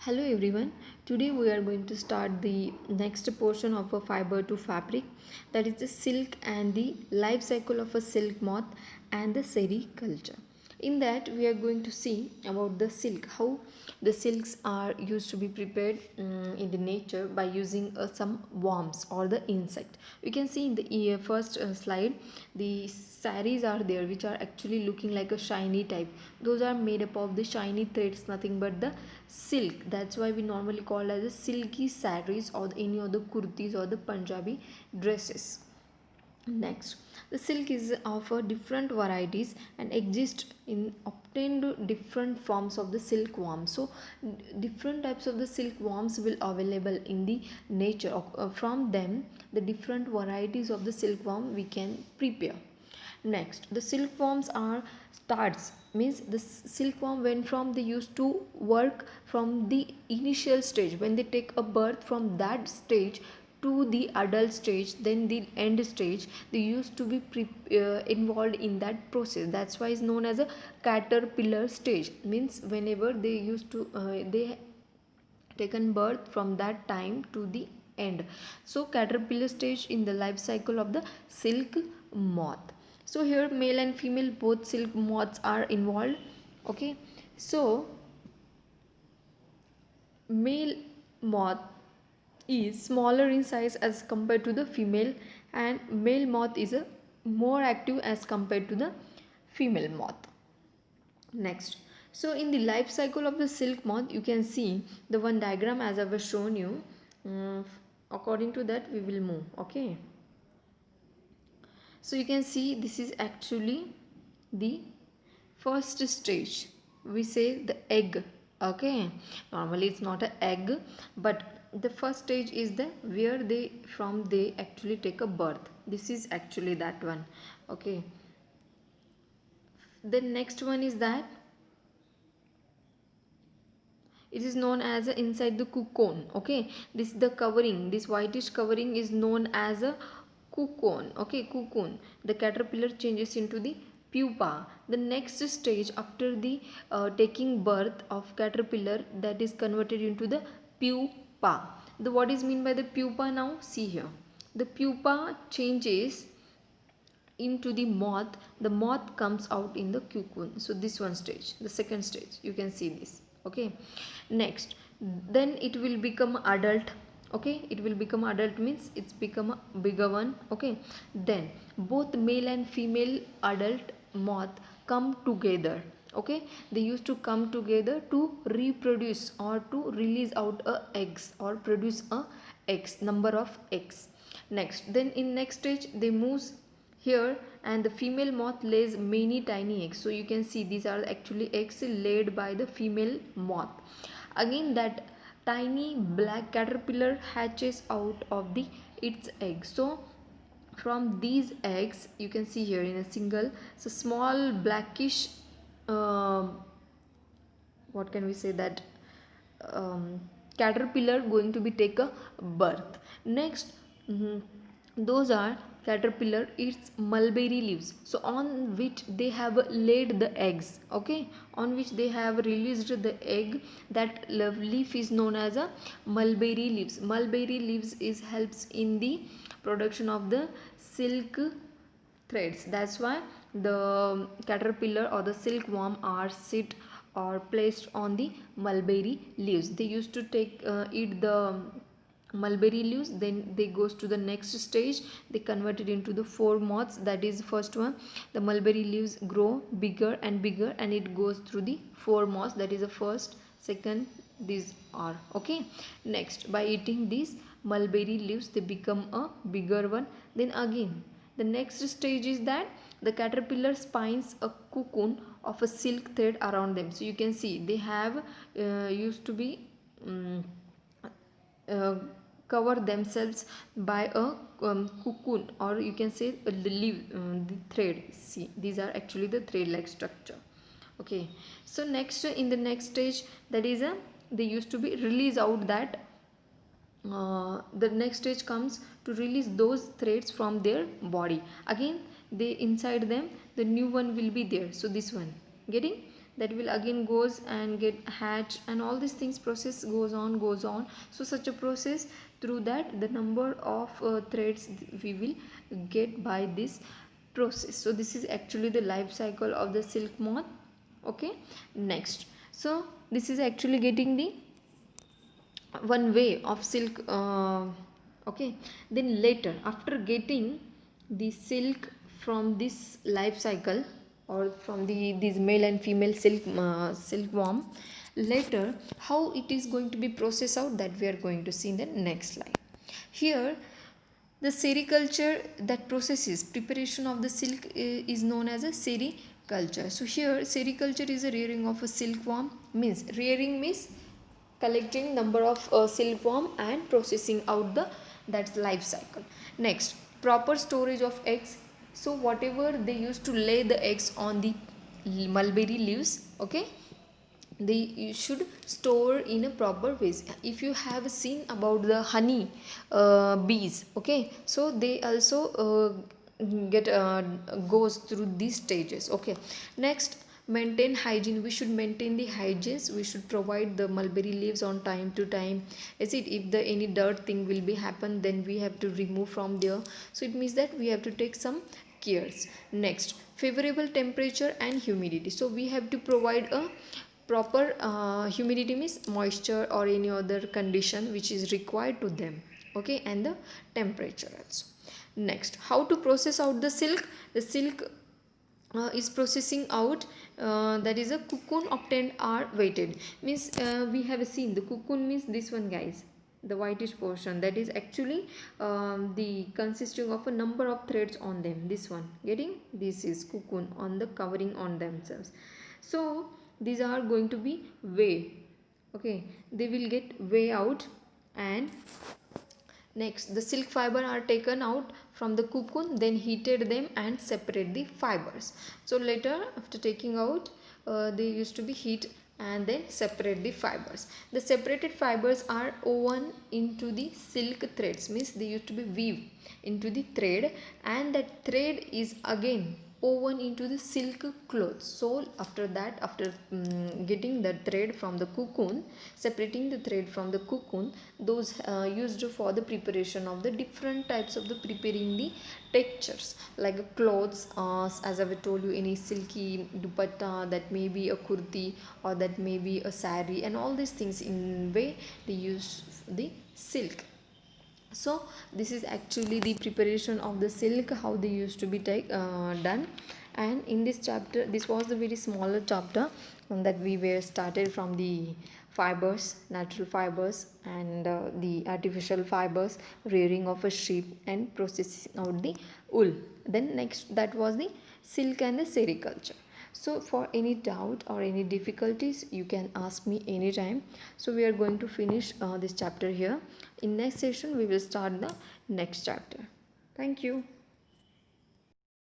Hello everyone. Today we are going to start the next portion of a fiber to fabric, that is the silk and the life cycle of a silk moth and the sericulture. In that we are going to see about the silk, how the silks are used to be prepared in the nature by using some worms or the insect. We can see in the first slide the saris are there which are actually looking like a shiny type. Those are made up of the shiny threads, nothing but the silk. That's why we normally call as a silky saris or any other kurtis or the Punjabi dresses. Next, the silk is of a different varieties and exist in obtained different forms of the silkworm. So different types of the silkworms will available in the nature. From them, the different varieties of the silkworm we can prepare. Next, the silkworms are starts, means the silkworm when from they used to work from the initial stage, when they take a birth from that stage to the adult stage, then the end stage, they used to be involved in that process. That's why it's known as a caterpillar stage. Means whenever they used to they taken birth from that time to the end. So caterpillar stage in the life cycle of the silk moth. So here male and female both silk moths are involved. Okay, so male moth is smaller in size as compared to the female, and male moth is a more active as compared to the female moth. Next, so in the life cycle of the silk moth, you can see the one diagram as I was shown you. According to that we will move. Okay, so you can see this is actually the first stage, we say the egg. Okay, normally it's not an egg, but the first stage is the where they actually take a birth. This is actually that one. Okay, the next one is that it is known as a inside the cocoon. Okay, this the covering, this whitish covering is known as a cocoon. Okay, cocoon. The caterpillar changes into the pupa. The next stage after the taking birth of caterpillar, that is converted into the pupa. The what is mean by the pupa? Now see here, the pupa changes into the moth. The moth comes out in the cocoon. So this one stage, the second stage, you can see this. Okay, next, then it will become adult. Okay, it will become adult means it's become a bigger one. Okay, then both male and female adult moth come together. Okay, they used to come together to reproduce or to release out a eggs or produce a eggs, number of eggs. Next, then in next stage they moves here, and the female moth lays many tiny eggs. So you can see these are actually eggs laid by the female moth. Again that tiny black caterpillar hatches out of the its egg. So from these eggs you can see here in a single, so small blackish what can we say that caterpillar going to be take a birth. Next, those are caterpillar eats mulberry leaves, so on which they have laid the eggs. Okay, on which they have released the egg. That leaf is known as a mulberry leaves. Mulberry leaves is helps in the production of the silk threads. That's why the caterpillar or the silkworm are sit or placed on the mulberry leaves. They used to take eat the mulberry leaves, then they goes to the next stage. They convert it into the four moths. That is first one, the mulberry leaves grow bigger and bigger, and it goes through the four moths. That is the first, second, these are. Okay, next, by eating these mulberry leaves they become a bigger one. Then again the next stage is that the caterpillar spins a cocoon of a silk thread around them. So you can see they have used to be uh, cover themselves by a cocoon, or you can say the leaf, the thread. See, these are actually the thread like structure. Okay, so next, in the next stage, that is a they used to be release out that the next stage comes to release those threads from their body. Again they inside them the new one will be there. So this one getting, that will again goes and get hatched, and all these things process goes on. So such a process, through that the number of threads we will get by this process. So this is actually the life cycle of the silk moth. Okay, next, so this is actually getting the one way of silk. Okay, then later, after getting the silk from this life cycle, or from these male and female silkworm, later how it is going to be processed out, that we are going to see in the next slide. Here the sericulture, that processes preparation of the silk, is known as a sericulture. So here sericulture is a rearing of a silkworm. Means rearing means collecting number of silkworm and processing out the that's life cycle. Next, proper storage of eggs. So whatever they used to lay the eggs on the mulberry leaves, okay, they should store in a proper ways. If you have seen about the honey bees, okay, so they also get goes through these stages. Okay, next, maintain hygiene. We should maintain the hygiene. We should provide the mulberry leaves on time to time. Is it, if the any dirt thing will be happen, then we have to remove from there. So it means that we have to take some cares. Next, favorable temperature and humidity. So we have to provide a proper humidity means moisture or any other condition which is required to them. Okay, and the temperature also. Next, how to process out the silk. The silk is processing out, that is a cocoon obtained are weighted. Means we have seen the cocoon means this one, guys, the whitish portion, that is actually the consisting of a number of threads on them. This one getting, this is cocoon on the covering on themselves. So these are going to be weigh. Okay, they will get weigh out. And next, the silk fiber are taken out from the cocoon, then heated them and separate the fibers. So later, after taking out, they used to be heat and then separate the fibers. The separated fibers are woven into the silk threads. Means they used to be weave into the thread, and that thread is again woven into the silk clothes. So after that, after getting the thread from the cocoon, separating the thread from the cocoon, those used for the preparation of the different types of the preparing the textures, like clothes, as I have told you, any silky dupatta, that may be a kurti, or that may be a sari, and all these things in way they use the silk. So this is actually the preparation of the silk, how they used to be done. And in this chapter, this was the very smaller chapter that we were started from the fibers, natural fibers, and the artificial fibers, rearing of a sheep and processing out the wool. Then next, that was the silk and the sericulture. So for any doubt or any difficulties, you can ask me anytime. So we are going to finish this chapter here. In next session, we will start the next chapter. Thank you.